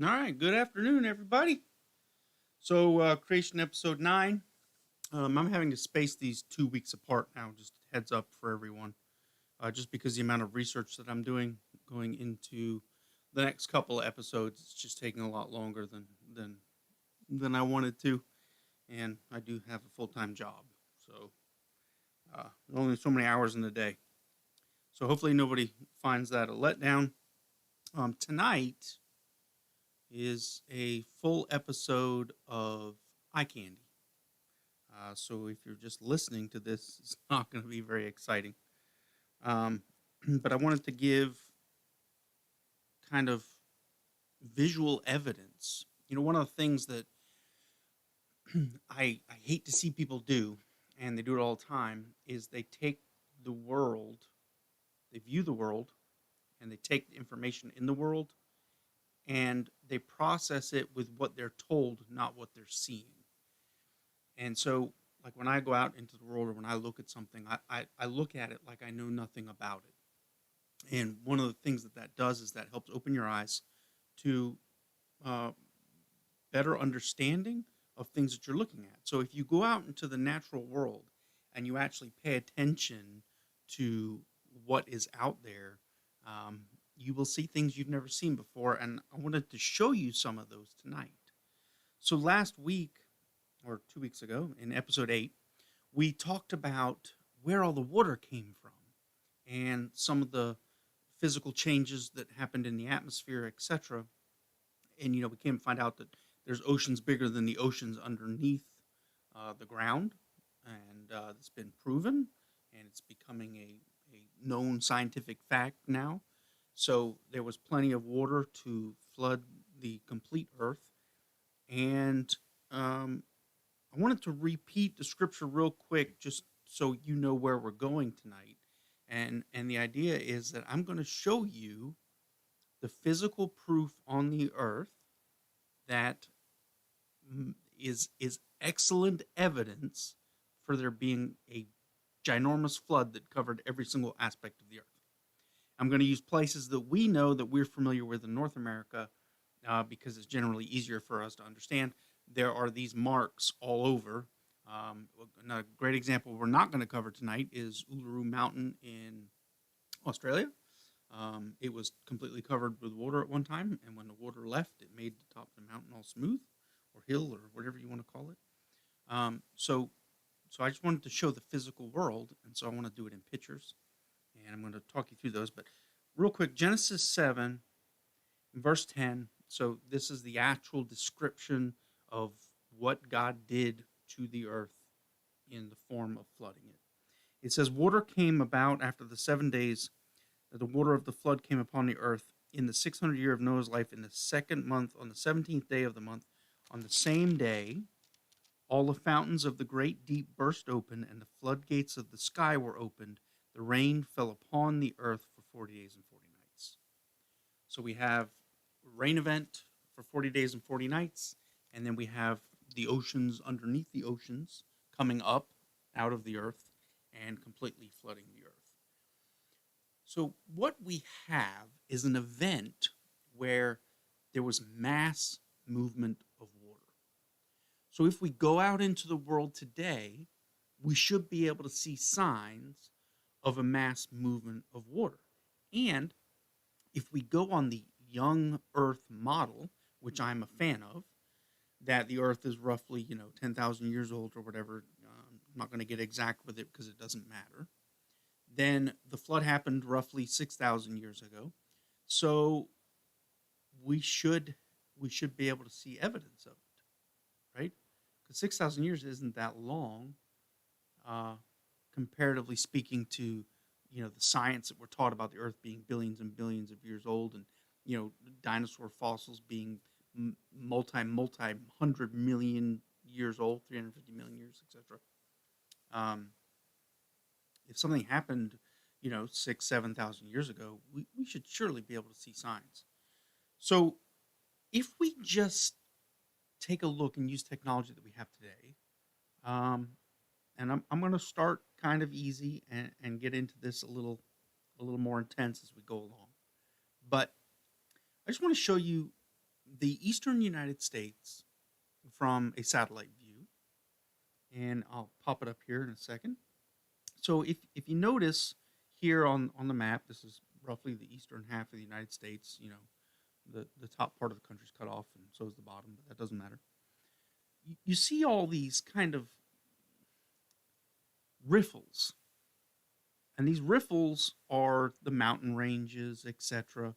All right, good afternoon, everybody. So, creation episode 9. I'm having to space these 2 weeks apart now, just heads up for everyone, just because the amount of research that I'm doing going into the next couple of episodes, it's just taking a lot longer than I wanted to, and I do have a full-time job, so only so many hours in the day. So hopefully nobody finds that a letdown. Tonight is a full episode of eye candy. So if you're just listening to this, it's not going to be very exciting. But I wanted to give kind of visual evidence. You know, one of the things that I hate to see people do, and they do it all the time, is they take the world, they view the world, and they take the information in the world, and they process it with what they're told, not what they're seeing. And so, like when I go out into the world or when I look at something, I look at it like I know nothing about it. And one of the things that does is that helps open your eyes to better understanding of things that you're looking at. So if you go out into the natural world and you actually pay attention to what is out there, you will see things you've never seen before. And I wanted to show you some of those tonight. So last week, or 2 weeks ago, in episode 8, we talked about where all the water came from and some of the physical changes that happened in the atmosphere, etc. And, we came to find out that there's oceans bigger than the oceans underneath the ground. And it's been proven, and it's becoming a known scientific fact now. So there was plenty of water to flood the complete earth. And I wanted to repeat the scripture real quick just so you know where we're going tonight. And the idea is that I'm going to show you the physical proof on the earth that is excellent evidence for there being a ginormous flood that covered every single aspect of the earth. I'm going to use places that we know that we're familiar with in North America because it's generally easier for us to understand. There are these marks all over. A great example we're not going to cover tonight is Uluru Mountain in Australia. It was completely covered with water at one time, and when the water left, it made the top of the mountain all smooth, or hill, or whatever you want to call it. So I just wanted to show the physical world, and so I want to do it in pictures, and I'm going to talk you through those. But real quick, Genesis 7, verse 10. So this is the actual description of what God did to the earth in the form of flooding it. It says, water came about after the 7 days that the water of the flood came upon the earth in the 600th year of Noah's life, in the second month, on the 17th day of the month. On the same day, all the fountains of the great deep burst open, and the floodgates of the sky were opened. The rain fell upon the earth for 40 days and 40 nights. So we have a rain event for 40 days and 40 nights, and then we have the oceans underneath the oceans coming up out of the earth and completely flooding the earth. So what we have is an event where there was mass movement of water. So if we go out into the world today, we should be able to see signs of a mass movement of water. And if we go on the young Earth model, which I'm a fan of, that the Earth is roughly, 10,000 years old or whatever, I'm not going to get exact with it because it doesn't matter, then the flood happened roughly 6,000 years ago. So we should be able to see evidence of it, right? Because 6,000 years isn't that long, comparatively speaking to, the science that we're taught about the Earth being billions and billions of years old, and, dinosaur fossils being multi-hundred million years old, 350 million years, etc. If something happened, 6,000, 7,000 years ago, we should surely be able to see signs. So if we just take a look and use technology that we have today, and I'm going to start kind of easy and get into this a little more intense as we go along. But I just want to show you the eastern United States from a satellite view, and I'll pop it up here in a second. So if you notice here on the map, this is roughly the eastern half of the United States. The top part of the country's cut off, and so is the bottom, but that doesn't matter. You see all these kind of riffles, and these riffles are the mountain ranges, etc.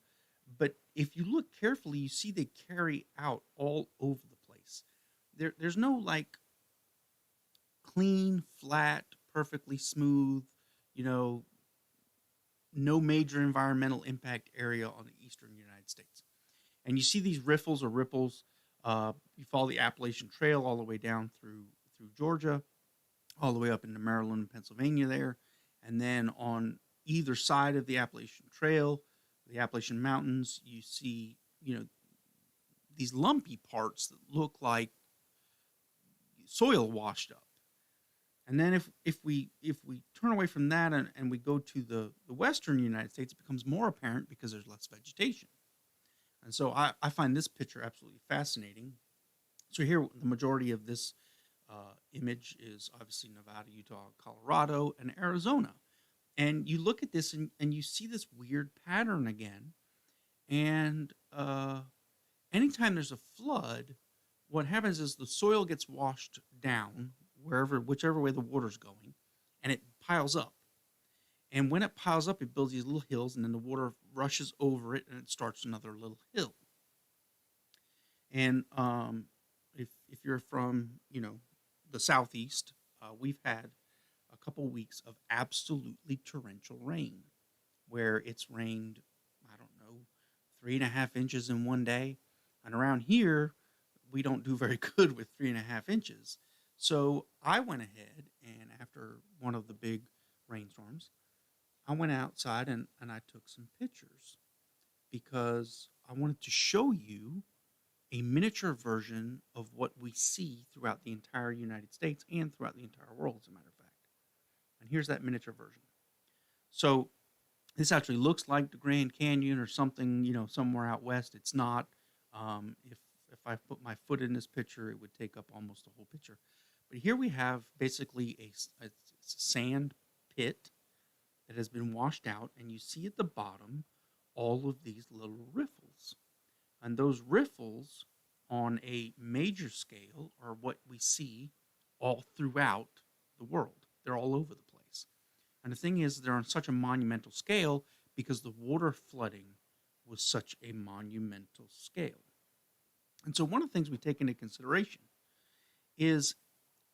But if you look carefully, you see they carry out all over the place. There's no like clean, flat, perfectly smooth, you know, no major environmental impact area on the eastern United States. And you see these riffles or ripples. You follow the Appalachian Trail all the way down through Georgia, all the way up into Maryland and Pennsylvania there. And then on either side of the Appalachian Trail, the Appalachian Mountains, you see, these lumpy parts that look like soil washed up. And then if we turn away from that and we go to the western United States, it becomes more apparent because there's less vegetation. And so I find this picture absolutely fascinating. So here, the majority of this image is obviously Nevada, Utah, Colorado, and Arizona. And you look at this and you see this weird pattern again. And anytime there's a flood, what happens is the soil gets washed down whichever way the water's going, and it piles up. And when it piles up, it builds these little hills, and then the water rushes over it, and it starts another little hill. And if you're from the southeast, we've had a couple weeks of absolutely torrential rain, where it's rained, I don't know, 3.5 inches in one day. And around here, we don't do very good with 3.5 inches. So I went ahead, and after one of the big rainstorms, I went outside and I took some pictures because I wanted to show you a miniature version of what we see throughout the entire United States and throughout the entire world, as a matter of fact. And here's that miniature version. So this actually looks like the Grand Canyon or something, somewhere out west. It's not. If I put my foot in this picture, it would take up almost the whole picture. But here we have basically a sand pit that has been washed out, and you see at the bottom all of these little riffles. And those riffles on a major scale are what we see all throughout the world. They're all over the place. And the thing is, they're on such a monumental scale because the water flooding was such a monumental scale. And so one of the things we take into consideration is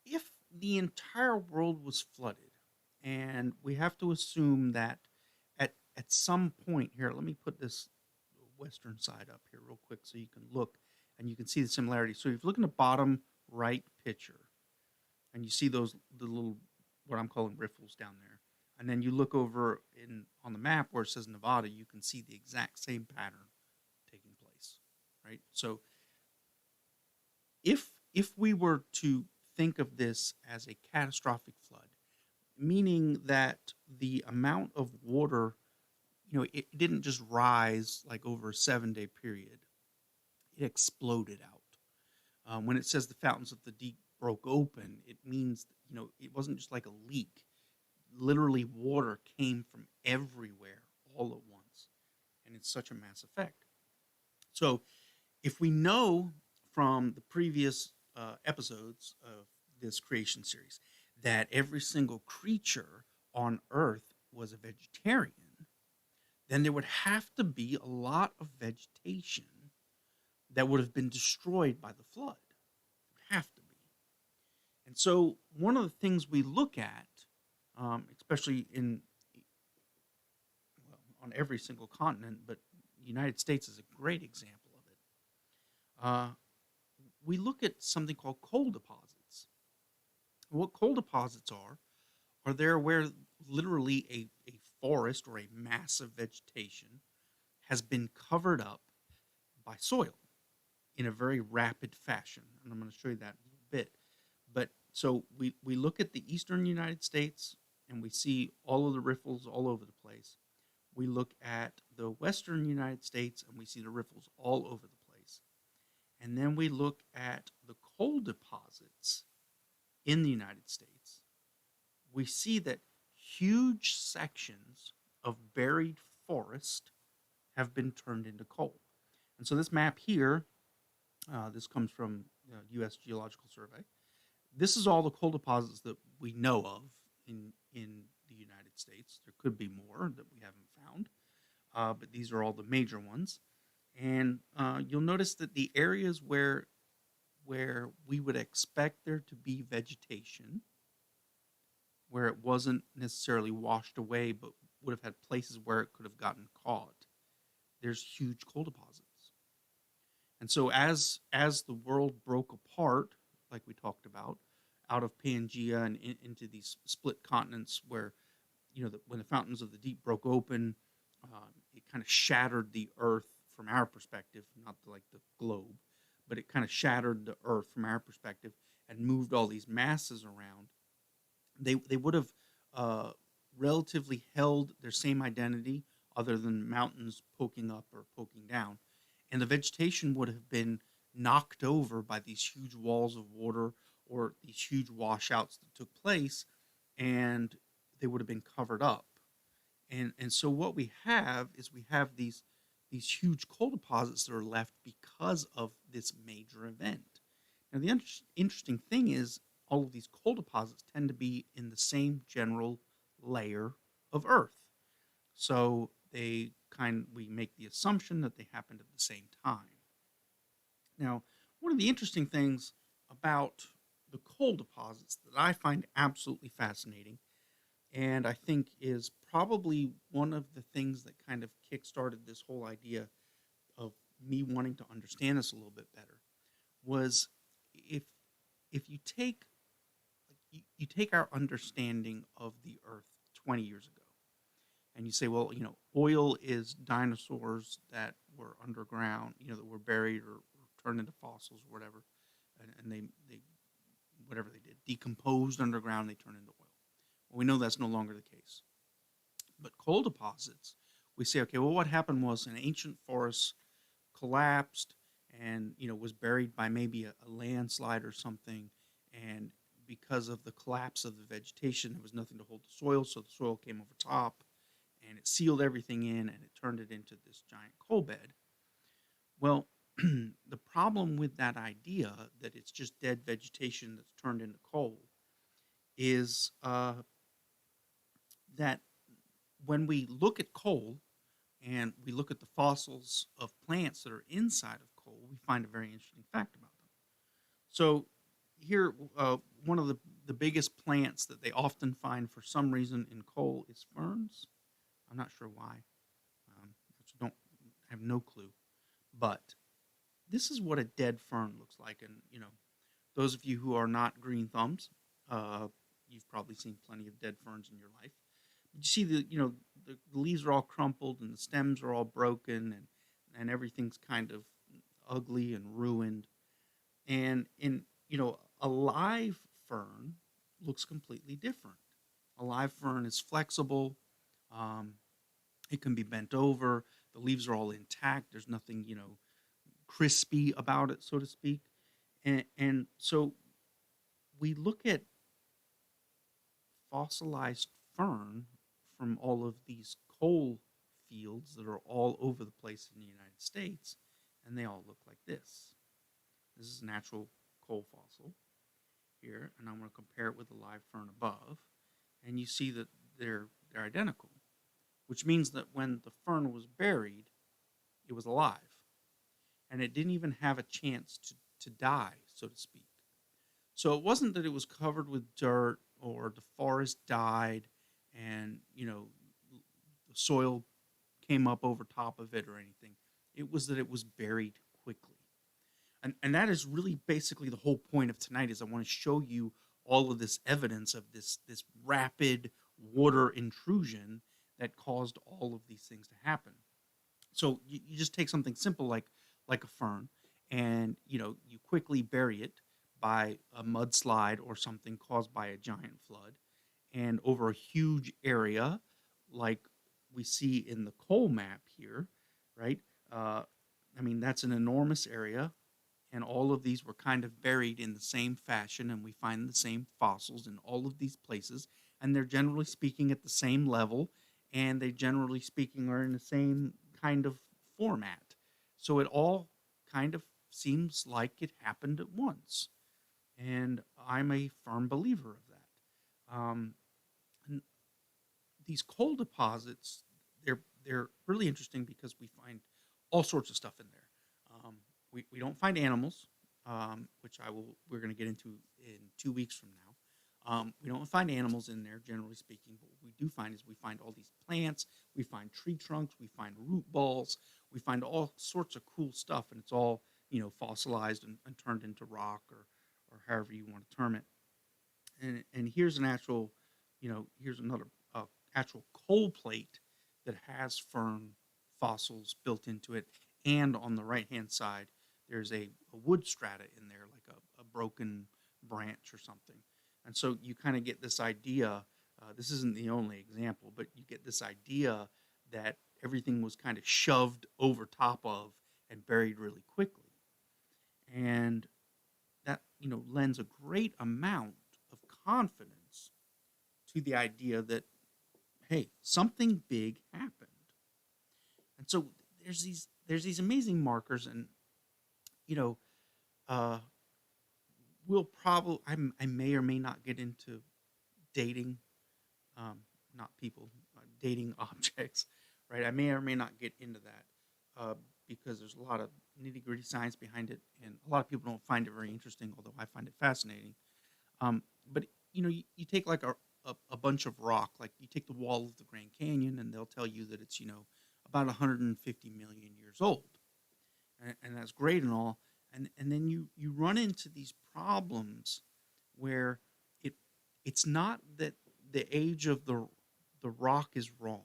if the entire world was flooded, and we have to assume that at some point here, let me put this western side up here real quick so you can look and you can see the similarity. So if you look in the bottom right picture and you see the little, what I'm calling riffles down there, and then you look over on the map where it says Nevada, you can see the exact same pattern taking place, right? So if we were to think of this as a catastrophic flood, meaning that the amount of water, it didn't just rise like over a 7-day period. It exploded out. When it says the fountains of the deep broke open, it means, it wasn't just like a leak. Literally water came from everywhere all at once. And it's such a mass effect. So if we know from the previous episodes of this creation series that every single creature on Earth was a vegetarian, then there would have to be a lot of vegetation that would have been destroyed by the flood. It would have to be. And so one of the things we look at, especially on every single continent, but the United States is a great example of it. We look at something called coal deposits. What coal deposits are there where literally a forest or a massive vegetation has been covered up by soil in a very rapid fashion. And I'm going to show you that in a little bit. But so we look at the eastern United States and we see all of the riffles all over the place. We look at the western United States and we see the riffles all over the place. and then we look at the coal deposits in the United States, we see that huge sections of buried forest have been turned into coal. And so this map here, this comes from U.S. Geological Survey. This is all the coal deposits that we know of in the United States. There could be more that we haven't found, but these are all the major ones. And you'll notice that the areas where we would expect there to be vegetation, where it wasn't necessarily washed away, but would have had places where it could have gotten caught, there's huge coal deposits. And so as the world broke apart, like we talked about, out of Pangea and into these split continents, where when the fountains of the deep broke open, it kind of shattered the earth from our perspective, not like the globe, but it kind of shattered the earth from our perspective and moved all these masses around. They would have relatively held their same identity, other than mountains poking up or poking down, and the vegetation would have been knocked over by these huge walls of water or these huge washouts that took place, and they would have been covered up. And so what we have is we have these huge coal deposits that are left because of this major event. Now, the interesting thing is all of these coal deposits tend to be in the same general layer of Earth. So we make the assumption that they happened at the same time. Now, one of the interesting things about the coal deposits that I find absolutely fascinating, and I think is probably one of the things that kind of kickstarted this whole idea of me wanting to understand this a little bit better, was if you take you take our understanding of the Earth 20 years ago, and you say, well, oil is dinosaurs that were underground, that were buried or turned into fossils or whatever, and they whatever they did, decomposed underground, they turned into oil. Well, we know that's no longer the case. But coal deposits, we say, okay, well, what happened was an ancient forest collapsed and, was buried by maybe a landslide or something, and because of the collapse of the vegetation, there was nothing to hold the soil, so the soil came over top, and it sealed everything in, and it turned it into this giant coal bed. Well, the problem with that idea that it's just dead vegetation that's turned into coal is that when we look at coal and we look at the fossils of plants that are inside of coal, we find a very interesting fact about them. So here, one of the biggest plants that they often find for some reason in coal is ferns. I'm not sure why. I have no clue. But this is what a dead fern looks like. And, those of you who are not green thumbs, you've probably seen plenty of dead ferns in your life. But you see the leaves are all crumpled and the stems are all broken and everything's kind of ugly and ruined. And a live fern looks completely different. A live fern is flexible. It can be bent over. The leaves are all intact. There's nothing, crispy about it, so to speak. And so we look at fossilized fern from all of these coal fields that are all over the place in the United States, and they all look like this. This is a natural coal fossil here, and I'm going to compare it with the live fern above, and you see that they're identical, which means that when the fern was buried, it was alive, and it didn't even have a chance to die, so to speak. So it wasn't that it was covered with dirt or the forest died and, the soil came up over top of it or anything. It was that it was buried quickly. And that is really basically the whole point of tonight, is I want to show you all of this evidence of this rapid water intrusion that caused all of these things to happen. So you just take something simple like a fern, and you quickly bury it by a mudslide or something caused by a giant flood, and over a huge area like we see in the coal map here, right? That's an enormous area, and all of these were kind of buried in the same fashion, and we find the same fossils in all of these places, and they're generally speaking at the same level, and they generally speaking are in the same kind of format. So it all kind of seems like it happened at once, and I'm a firm believer of that. And these coal deposits, they're really interesting because we find all sorts of stuff in there. We don't find animals, which we're going to get into in 2 weeks from now. We don't find animals in there, generally speaking, but what we do find is we find all these plants, we find tree trunks, we find root balls, we find all sorts of cool stuff, and it's all fossilized and turned into rock or however you want to term it. And here's an actual, here's another actual coal plate that has fern fossils built into it, and on the right hand side there's a wood strata in there, like a broken branch or something. And so you kind of get this idea. This isn't the only example, but you get this idea that everything was kind of shoved over top of and buried really quickly, and that lends a great amount of confidence to the idea that, hey, something big happened. And so there's these amazing markers, and you know uh, we'll probably I may or may not get into dating, not people, dating objects, right? I may or may not get into that because there's a lot of nitty gritty science behind it, and a lot of people don't find it very interesting, although I find it fascinating. But you take like a bunch of rock, like you take the wall of the Grand Canyon, and they'll tell you that it's about 150 million years old, and that's great and all. And then you run into these problems where it's not that the age of the rock is wrong.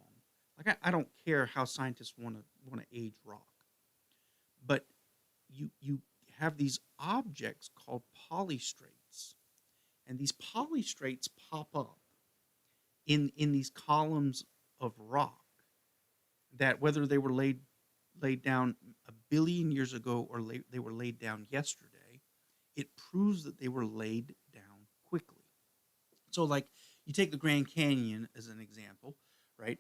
Like I don't care how scientists want to age rock, but you have these objects called polystrates, and these polystrates pop up in these columns of rock that, whether they were laid down a billion years ago or they were laid down yesterday, it proves that they were laid down quickly. So, like, you take the Grand Canyon as an example, right?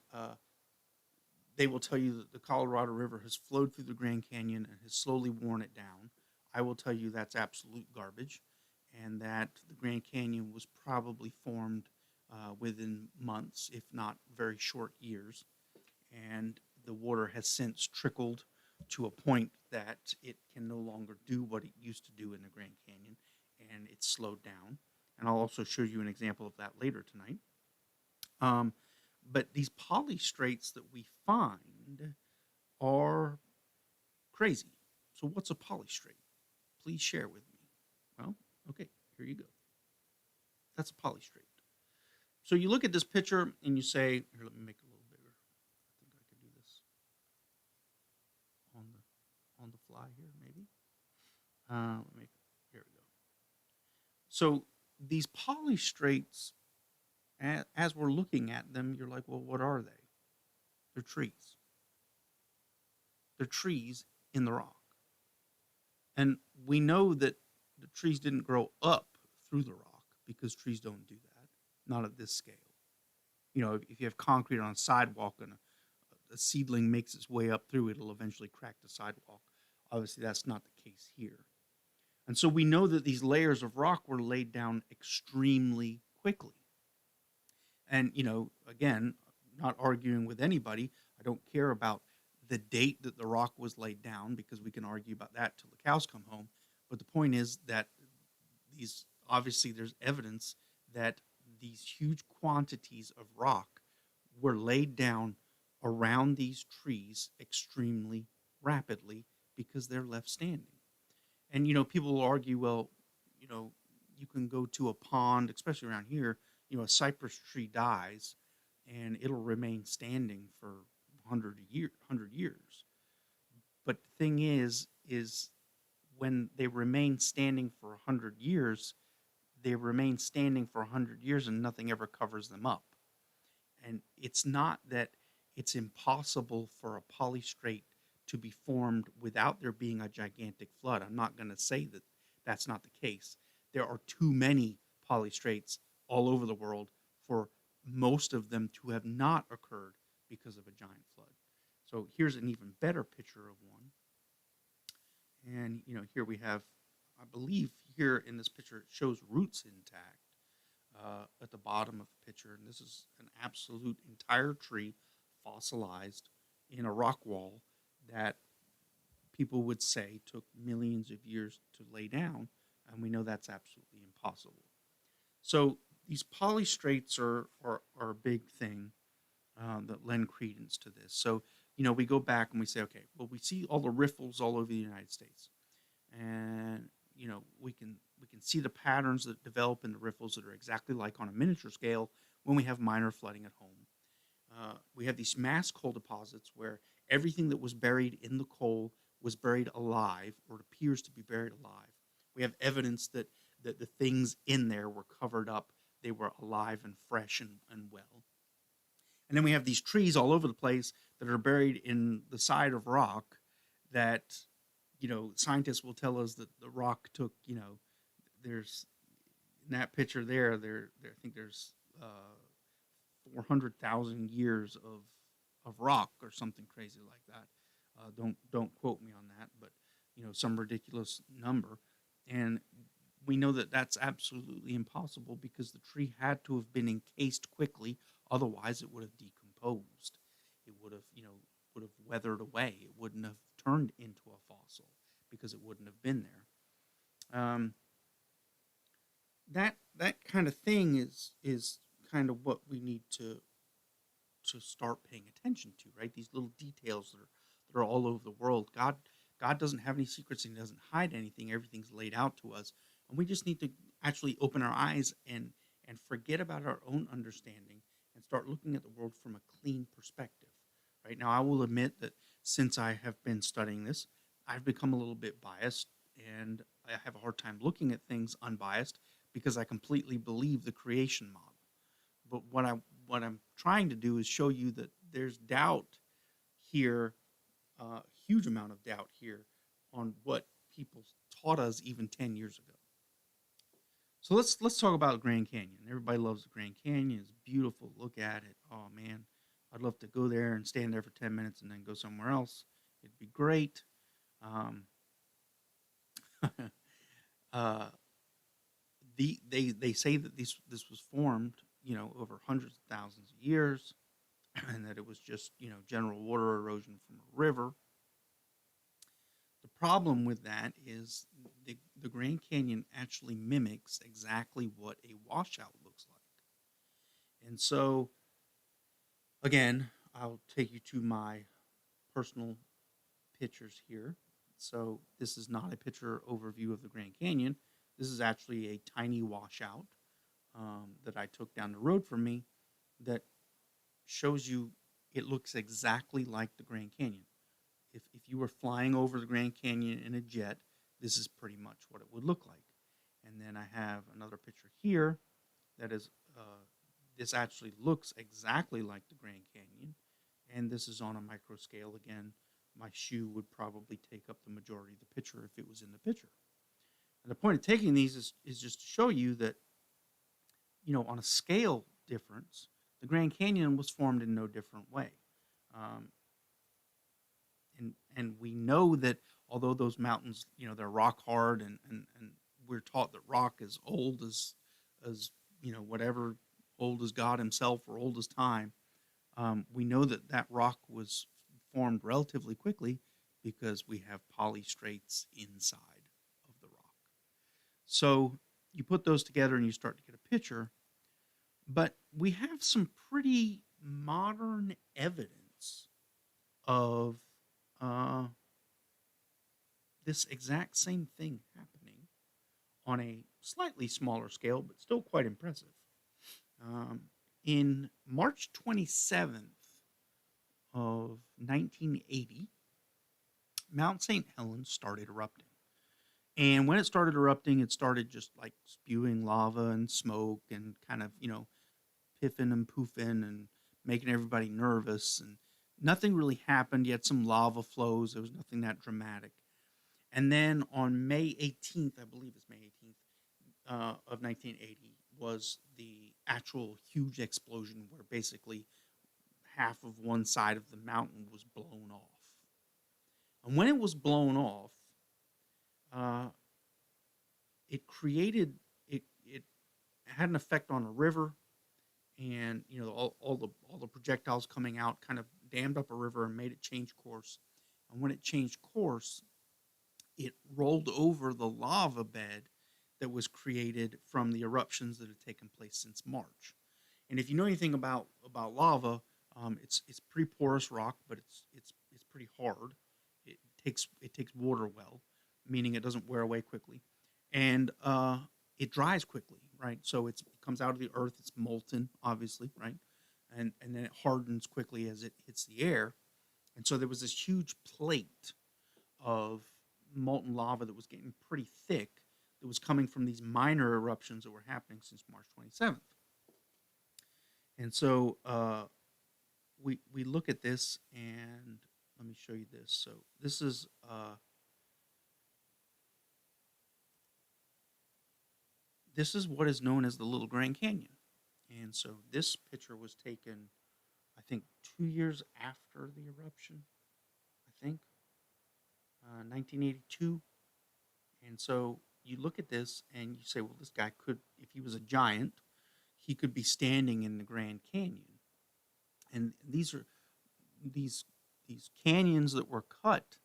They will tell you that the Colorado River has flowed through the Grand Canyon and has slowly worn it down. I will tell you that's absolute garbage, and that the Grand Canyon was probably formed within months, if not very short years, and the water has since trickled to a point that it can no longer do what it used to do in the Grand Canyon, and it's slowed down. And I'll also show you an example of that later tonight. But these polystrates that we find are crazy. So what's a polystrate? Please share with me. Well, okay, here you go. That's a polystrate. So you look at this picture and you say, here, let me make it a little bigger. I think I can do this on the fly here, maybe. Here we go. So these polystrates, as we're looking at them, you're like, well, what are they? They're trees. They're trees in the rock. And we know that the trees didn't grow up through the rock, because trees don't do that, not at this scale. If you have concrete on a sidewalk and a seedling makes its way up through, it'll eventually crack the sidewalk. Obviously, that's not the case here. And so we know that these layers of rock were laid down extremely quickly. And, again, not arguing with anybody. I don't care about the date that the rock was laid down, because we can argue about that till the cows come home. But the point is that obviously there's evidence that these huge quantities of rock were laid down around these trees extremely rapidly, because they're left standing. And, people will argue, well, you can go to a pond, especially around here, a cypress tree dies and it'll remain standing for 100 years. But the thing is when they remain standing for 100 years, they remain standing for 100 years and nothing ever covers them up. And it's not that it's impossible for a polystrate to be formed without there being a gigantic flood. I'm not going to say that that's not the case. There are too many polystrates all over the world for most of them to have not occurred because of a giant flood. So here's an even better picture of one. And, here we have, I believe here in this picture, it shows roots intact at the bottom of the picture. And this is an absolute entire tree fossilized in a rock wall that people would say took millions of years to lay down. And we know that's absolutely impossible. So these polystrates are a big thing that lend credence to this. So, we go back and we say, okay, well, we see all the riffles all over the United States. And, we can see the patterns that develop in the riffles that are exactly like on a miniature scale when we have minor flooding at home. We have these mass coal deposits where everything that was buried in the coal was buried alive, or it appears to be buried alive. We have evidence that the things in there were covered up. They were alive and fresh and well. And then we have these trees all over the place that are buried in the side of rock that, scientists will tell us that the rock took, there's, in that picture there I think there's 400,000 years of rock or something crazy like that. Don't quote me on that, but, some ridiculous number. And we know that that's absolutely impossible because the tree had to have been encased quickly. Otherwise, it would have decomposed. It would have, weathered away. It wouldn't have turned into a fossil because it wouldn't have been there. That kind of thing is kind of what we need to start paying attention to, right? These little details that are all over the world. God doesn't have any secrets, and He doesn't hide anything. Everything's laid out to us. And we just need to actually open our eyes and forget about our own understanding and start looking at the world from a clean perspective. Right now, I will admit that since I have been studying this, I've become a little bit biased, and I have a hard time looking at things unbiased because I completely believe the creation model. But what I'm trying to do is show you that there's doubt here, a huge amount of doubt here on what people taught us even 10 years ago. So let's talk about Grand Canyon. Everybody loves the Grand Canyon. It's beautiful. Look at it. Oh, man. I'd love to go there and stand there for 10 minutes and then go somewhere else. It'd be great. They say that this was formed, over hundreds of thousands of years, and that it was just, general water erosion from a river. The problem with that is the Grand Canyon actually mimics exactly what a washout looks like. And so, again, I'll take you to my personal pictures here. So this is not a picture overview of the Grand Canyon. This is actually a tiny washout that I took down the road from me that shows you it looks exactly like the Grand Canyon. If you were flying over the Grand Canyon in a jet, this is pretty much what it would look like. And then I have another picture here that is, this actually looks exactly like the Grand Canyon. And this is on a micro scale. Again, my shoe would probably take up the majority of the picture if it was in the picture. And the point of taking these is just to show you that, on a scale difference, the Grand Canyon was formed in no different way. And we know that although those mountains, they're rock hard, and we're taught that rock is old as whatever, old as God Himself or old as time, we know that rock was formed relatively quickly because we have polystrates inside of the rock. So you put those together and you start to get a picture, but we have some pretty modern evidence of this exact same thing happening on a slightly smaller scale, but still quite impressive. In March 27th of 1980, Mount St. Helens started erupting. And when it started erupting, it started just like spewing lava and smoke and kind of, piffing and poofing and making everybody nervous. And Nothing really happened. You had some lava flows. There was nothing that dramatic. And then on May 18th, I believe it's May 18th of 1980, was the actual huge explosion where basically half of one side of the mountain was blown off. And when it was blown off, uh, it created it had an effect on a river, and all the projectiles coming out kind of dammed up a river and made it change course. And when it changed course, it rolled over the lava bed that was created from the eruptions that had taken place since March. And if you know anything about lava, it's pretty porous rock, but it's pretty hard. It takes water well, meaning it doesn't wear away quickly, and it dries quickly, right? So it comes out of the earth, it's molten, obviously, right, and then it hardens quickly as it hits the air, and so there was this huge plate of molten lava that was getting pretty thick that was coming from these minor eruptions that were happening since March 27th. And so we look at this, and let me show you this. So this is what is known as the Little Grand Canyon. And so this picture was taken, I think, 2 years after the eruption, I think, 1982. And so you look at this and you say, well, this guy could, if he was a giant, he could be standing in the Grand Canyon. And these canyons that were cut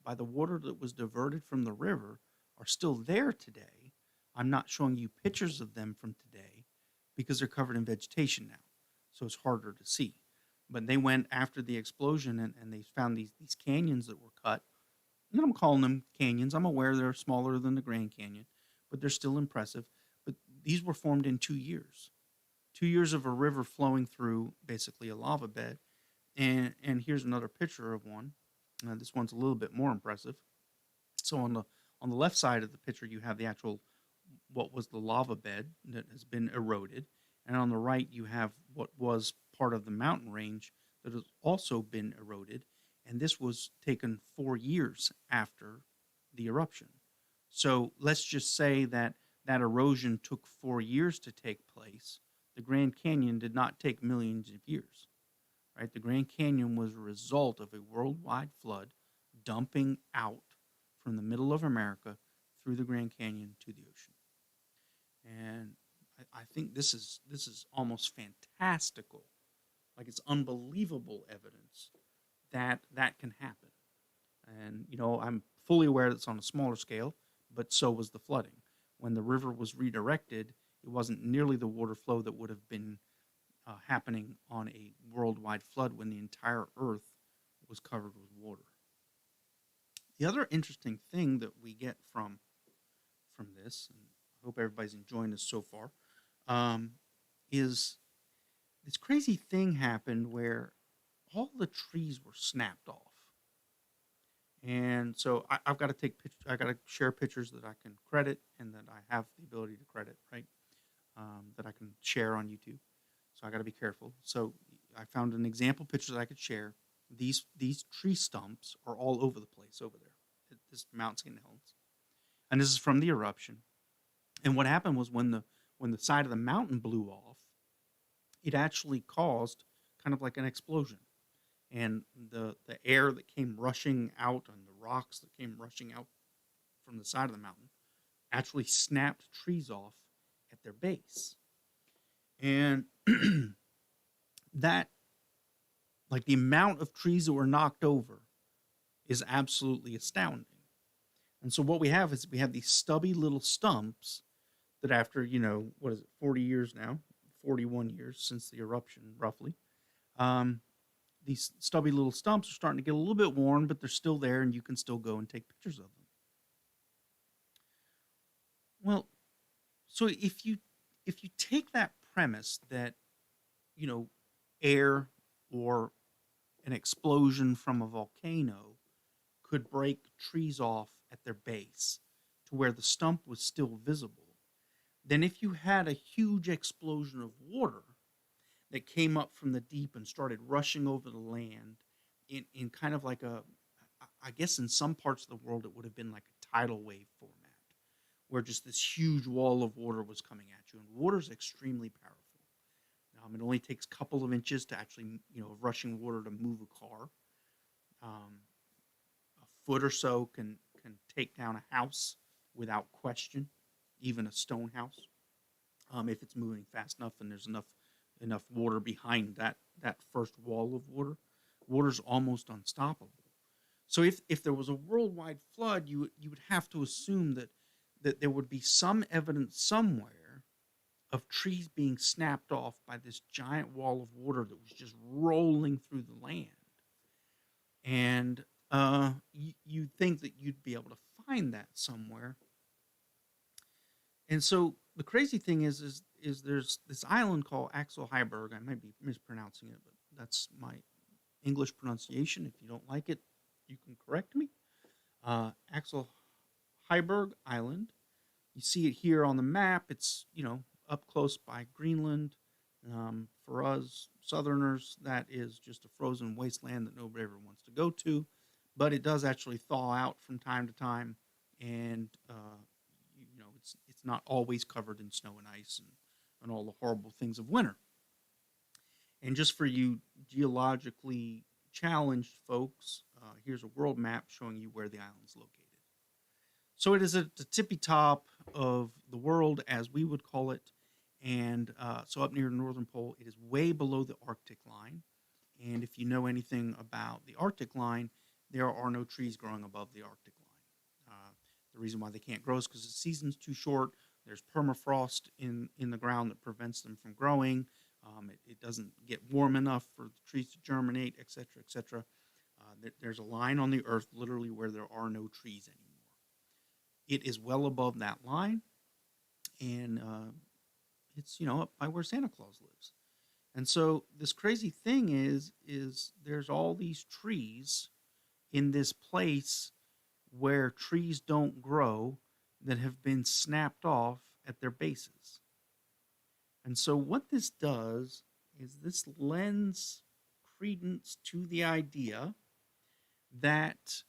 by the water that was diverted from the river are still there today. I'm not showing you pictures of them from today because they're covered in vegetation now, so it's harder to see. But they went after the explosion, and they found these canyons that were cut. And I'm calling them canyons. I'm aware they're smaller than the Grand Canyon, but they're still impressive. But these were formed in 2 years. 2 years of a river flowing through basically a lava bed. And here's another picture of one. This one's a little bit more impressive. So on the left side of the picture, you have the actual what was the lava bed that has been eroded, and on the right you have what was part of the mountain range that has also been eroded. And this was taken 4 years after the eruption. So let's just say that erosion took 4 years to take place. The Grand Canyon did not take millions of years. Right? The Grand Canyon was a result of a worldwide flood dumping out from the middle of America through the Grand Canyon to the ocean. And I think this is almost fantastical. Like, it's unbelievable evidence that can happen. And, I'm fully aware that it's on a smaller scale, but so was the flooding. When the river was redirected, it wasn't nearly the water flow that would have been happening on a worldwide flood when the entire earth was covered with water. The other interesting thing that we get from this, and I hope everybody's enjoying this so far, is this crazy thing happened where all the trees were snapped off. And so I've got to take pictures. I got to share pictures that I can credit and that I have the ability to credit, right? That I can share on YouTube. So I got to be careful. So I found an example picture that I could share. These tree stumps are all over the place over there at this Mount St. Helens, and this is from the eruption. And what happened was when the side of the mountain blew off, it actually caused kind of like an explosion, and the air that came rushing out and the rocks that came rushing out from the side of the mountain actually snapped trees off at their base. And that, like, the amount of trees that were knocked over is absolutely astounding. And so what we have is we have these stubby little stumps that after, 40 years now, 41 years since the eruption, roughly, these stubby little stumps are starting to get a little bit worn, but they're still there, and you can still go and take pictures of them. Well, so if you take that premise that, air or an explosion from a volcano could break trees off at their base to where the stump was still visible, then if you had a huge explosion of water that came up from the deep and started rushing over the land in kind of like I guess in some parts of the world it would have been like a tidal wave format, where just this huge wall of water was coming at you, and water is extremely powerful. It only takes a couple of inches to actually, of rushing water to move a car. Um, a foot or so can take down a house without question, even a stone house, if it's moving fast enough and there's enough water behind that first wall of water. Water's almost unstoppable. So if there was a worldwide flood, you would have to assume that there would be some evidence somewhere of trees being snapped off by this giant wall of water that was just rolling through the land. And you'd think that you'd be able to find that somewhere. And so the crazy thing is there's this island called Axel Heiberg. I might be mispronouncing it, but that's my English pronunciation. If you don't like it, you can correct me. Axel Heiberg Island. You see it here on the map. It's, up close by Greenland. For us Southerners, that is just a frozen wasteland that nobody ever wants to go to. But it does actually thaw out from time to time, and it's not always covered in snow and ice and all the horrible things of winter. And just for you geologically challenged folks, here's a world map showing you where the island's located. So it is at the tippy top of the world, as we would call it. And so up near the northern pole, it is way below the Arctic line. And if you know anything about the Arctic line, there are no trees growing above the Arctic line. The reason why they can't grow is because the season's too short. There's permafrost in the ground that prevents them from growing. It doesn't get warm enough for the trees to germinate, et cetera, et cetera. There's a line on the earth literally where there are no trees anymore. It is well above that line, and it's up by where Santa Claus lives. And so this crazy thing is there's all these trees in this place where trees don't grow that have been snapped off at their bases. And so what this does is this lends credence to the idea that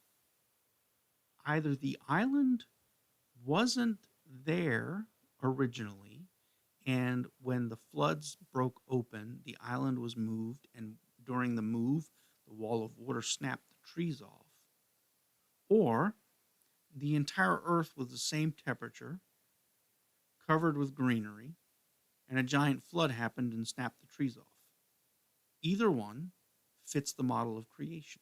either the island wasn't there originally, and when the floods broke open, the island was moved, and during the move, the wall of water snapped the trees off. Or the entire earth was the same temperature, covered with greenery, and a giant flood happened and snapped the trees off. Either one fits the model of creation.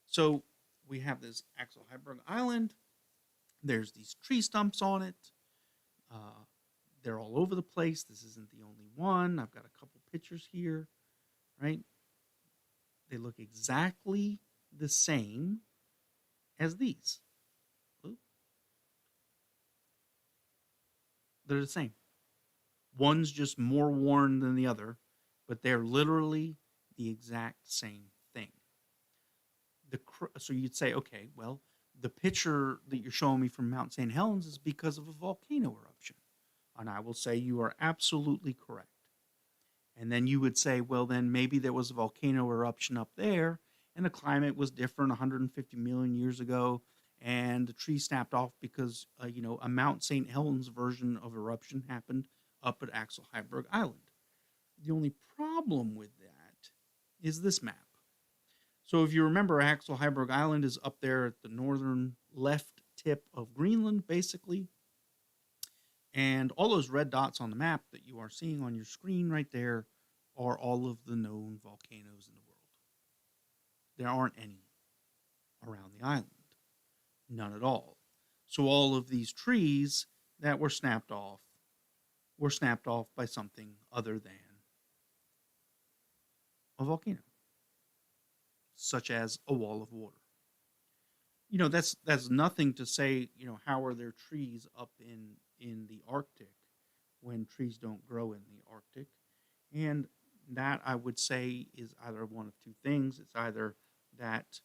So we have this Axel Heiberg Island. There's these tree stumps on it. They're all over the place. This isn't the only one. I've got a couple pictures here, right? They look exactly the same as these. They're the same. One's just more worn than the other, but they're literally the exact same thing. So you'd say, okay, well, the picture that you're showing me from Mount St. Helens is because of a volcano eruption. And I will say you are absolutely correct. And then you would say, well, then maybe there was a volcano eruption up there, and the climate was different 150 million years ago, and the tree snapped off because, a Mount St. Helens version of eruption happened up at Axel Heiberg Island. The only problem with that is this map. So if you remember, Axel Heiberg Island is up there at the northern left tip of Greenland, basically. And all those red dots on the map that you are seeing on your screen right there are all of the known volcanoes in the world. There aren't any around the island. None at all. So all of these trees that were snapped off by something other than a volcano, such as a wall of water. That's nothing to say, how are there trees up in the Arctic when trees don't grow in the Arctic? And that, I would say, is either one of two things. It's either that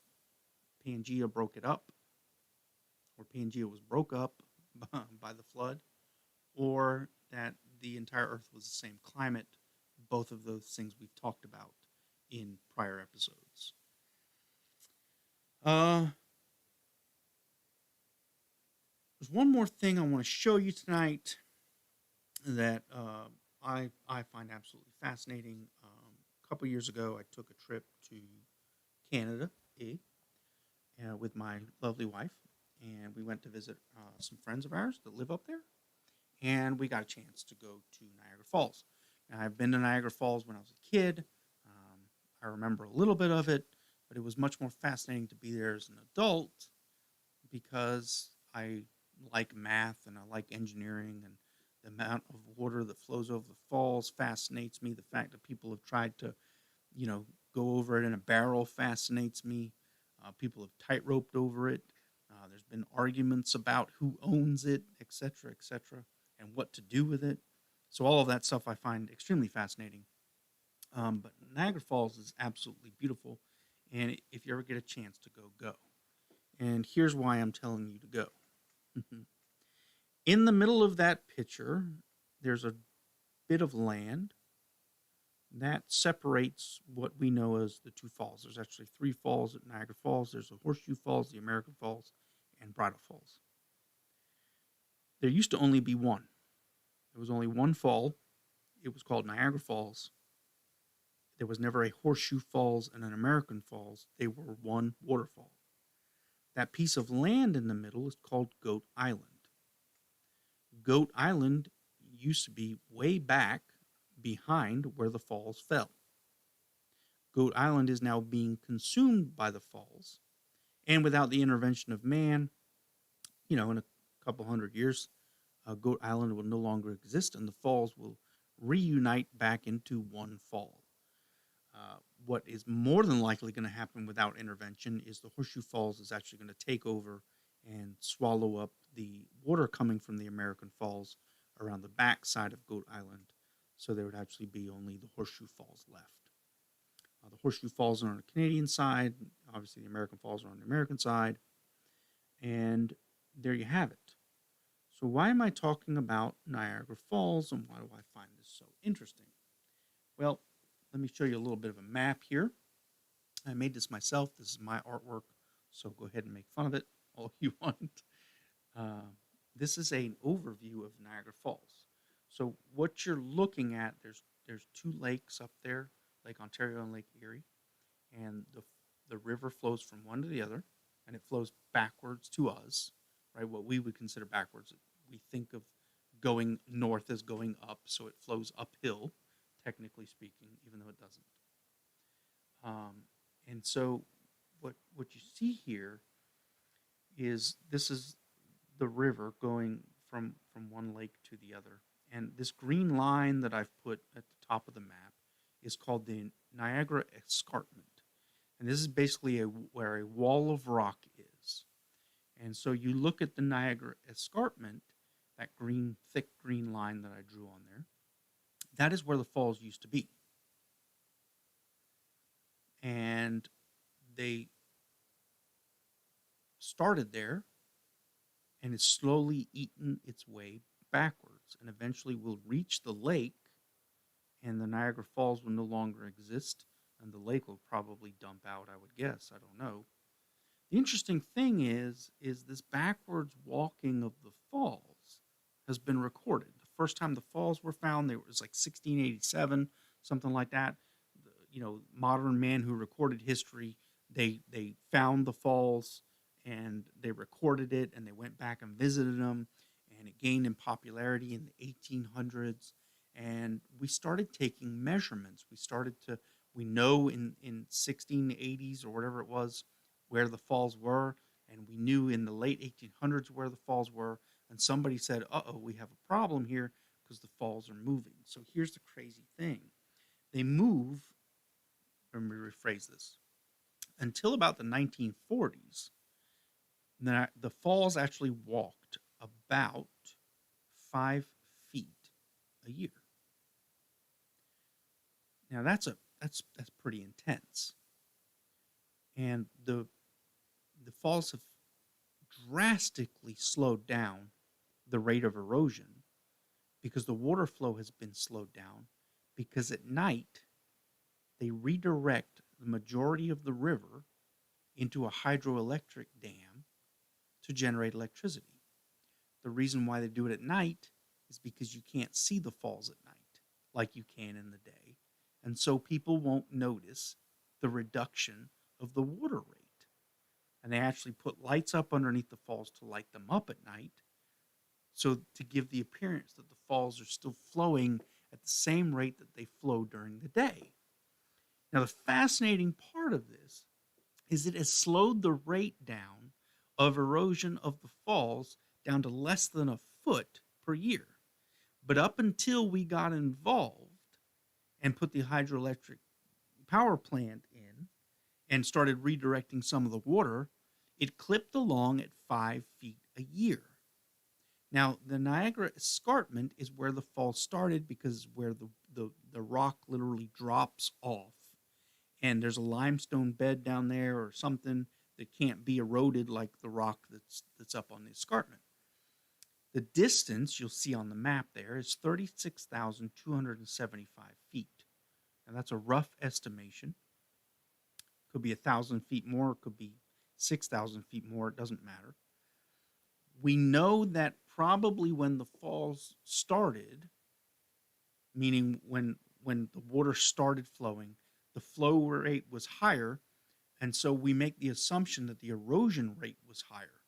Pangea broke it up, or Pangea was broke up by the flood, or that the entire Earth was the same climate. Both of those things we've talked about in prior episodes. Uh, there's one more thing I want to show you tonight that I find absolutely fascinating. A couple years ago, I took a trip to Canada with my lovely wife, and we went to visit some friends of ours that live up there, and we got a chance to go to Niagara Falls. Now, I've been to Niagara Falls when I was a kid. I remember a little bit of it, but it was much more fascinating to be there as an adult because I like math and I like engineering, and the amount of water that flows over the falls fascinates me. The fact that people have tried to, go over it in a barrel fascinates me. People have tight-roped over it. There's been arguments about who owns it, etc., etc., and what to do with it. So all of that stuff I find extremely fascinating. But Niagara Falls is absolutely beautiful, and if you ever get a chance to go, go. And here's why I'm telling you to go. In the middle of that picture, there's a bit of land that separates what we know as the two falls. There's actually three falls at Niagara Falls. There's the Horseshoe Falls, the American Falls, and Bridal Falls. There used to only be one. There was only one fall. It was called Niagara Falls. There was never a Horseshoe Falls and an American Falls. They were one waterfall. That piece of land in the middle is called Goat Island. Goat Island used to be way back behind where the falls fell. Goat Island is now being consumed by the falls, and without the intervention of man, in a couple hundred years, Goat Island will no longer exist, and the falls will reunite back into one fall. What is more than likely going to happen without intervention is the Horseshoe Falls is actually going to take over and swallow up the water coming from the American Falls around the back side of Goat Island. So there would actually be only the Horseshoe Falls left. The Horseshoe Falls are on the Canadian side. Obviously, the American Falls are on the American side. And there you have it. So why am I talking about Niagara Falls, and why do I find this so interesting? Well, let me show you a little bit of a map here. I made this myself. This is my artwork, so go ahead and make fun of it all you want. This is an overview of Niagara Falls. So what you're looking at, there's two lakes up there, Lake Ontario and Lake Erie, and the river flows from one to the other, and it flows backwards to us, right? What we would consider backwards. We think of going north as going up, so it flows uphill, technically speaking, even though it doesn't. And so what you see here is this is the river going from one lake to the other. And this green line that I've put at the top of the map is called the Niagara Escarpment. And this is basically where a wall of rock is. And so you look at the Niagara Escarpment, that thick green line that I drew on there, that is where the falls used to be. And they started there, and it's slowly eaten its way backwards, and eventually will reach the lake, and the Niagara Falls will no longer exist, and the lake will probably dump out, I would guess. I don't know. The interesting thing is this backwards walking of the falls has been recorded. The first time the falls were found, it was like 1687, something like that. Modern man who recorded history, they found the falls and they recorded it, and they went back and visited them, and it gained in popularity in the 1800s. And we started taking measurements. We know in 1680s or whatever it was where the falls were, and we knew in the late 1800s where the falls were, and somebody said, we have a problem here because the falls are moving. So here's the crazy thing. They move, let me rephrase this, until about the 1940s, the falls actually walked about 5 feet a year. Now that's pretty intense. And the falls have drastically slowed down the rate of erosion because the water flow has been slowed down, because at night they redirect the majority of the river into a hydroelectric dam to generate electricity. The reason why they do it at night is because you can't see the falls at night like you can in the day. And so people won't notice the reduction of the water rate. And they actually put lights up underneath the falls to light them up at night, so to give the appearance that the falls are still flowing at the same rate that they flow during the day. Now, the fascinating part of this is it has slowed the rate down of erosion of the falls down to less than a foot per year. But up until we got involved and put the hydroelectric power plant in and started redirecting some of the water, it clipped along at 5 feet a year. Now, the Niagara Escarpment is where the fall started because where the rock literally drops off. And there's a limestone bed down there or something that can't be eroded like the rock that's up on the escarpment. The distance you'll see on the map there is 36,275 feet. Now, that's a rough estimation. Could be 1,000 feet more, it could be 6,000 feet more, it doesn't matter. We know that probably when the falls started, meaning when the water started flowing, the flow rate was higher, and so we make the assumption that the erosion rate was higher.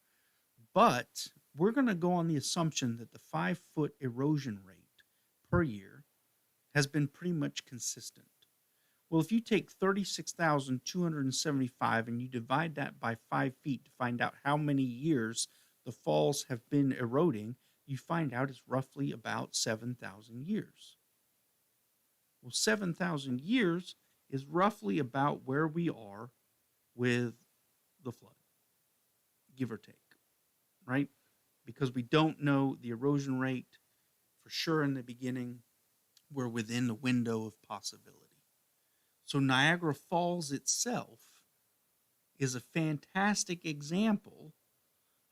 But we're going to go on the assumption that the 5-foot erosion rate per year has been pretty much consistent. Well, if you take 36,275 and you divide that by 5 feet to find out how many years the falls have been eroding, you find out it's roughly about 7,000 years. Well, 7,000 years is roughly about where we are with the flood, give or take, right? Because we don't know the erosion rate for sure in the beginning. We're within the window of possibility. So Niagara Falls itself is a fantastic example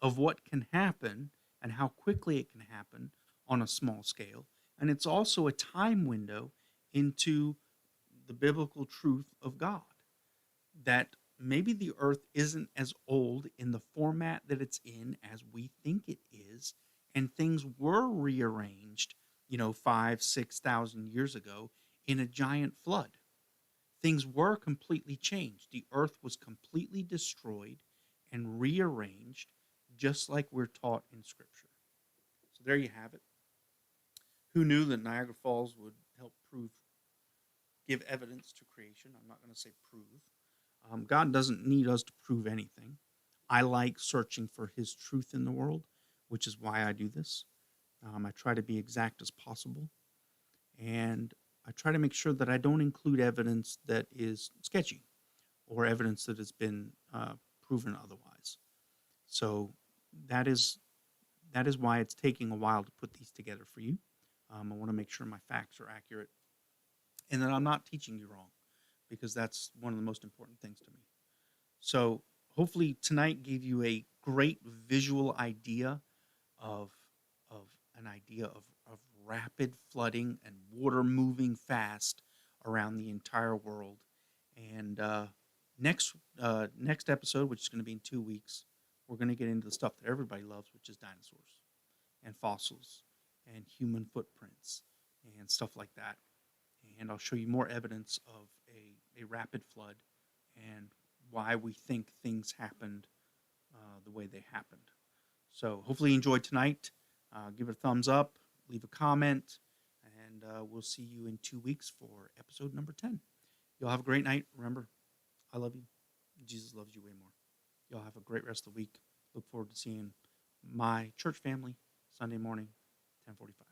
of what can happen and how quickly it can happen on a small scale. And it's also a time window into the biblical truth of God, that maybe the earth isn't as old in the format that it's in as we think it is, and things were rearranged, 5,000-6,000 years ago in a giant flood. Things were completely changed. The earth was completely destroyed and rearranged, just like we're taught in Scripture. So there you have it. Who knew that Niagara Falls would help give evidence to creation? I'm not going to say prove. God doesn't need us to prove anything. I like searching for His truth in the world, which is why I do this. I try to be exact as possible, and I try to make sure that I don't include evidence that is sketchy or evidence that has been proven otherwise. So that is why it's taking a while to put these together for you. I want to make sure my facts are accurate and that I'm not teaching you wrong, because that's one of the most important things to me. So hopefully tonight gave you a great visual idea of rapid flooding and water moving fast around the entire world. And next episode, which is going to be in 2 weeks, we're going to get into the stuff that everybody loves, which is dinosaurs and fossils and human footprints and stuff like that. And I'll show you more evidence of a rapid flood and why we think things happened the way they happened. So hopefully you enjoyed tonight. Give it a thumbs up, leave a comment, and we'll see you in 2 weeks for episode number 10. Y'all have a great night. Remember, I love you. Jesus loves you way more. Y'all have a great rest of the week. Look forward to seeing my church family Sunday morning, 10:45.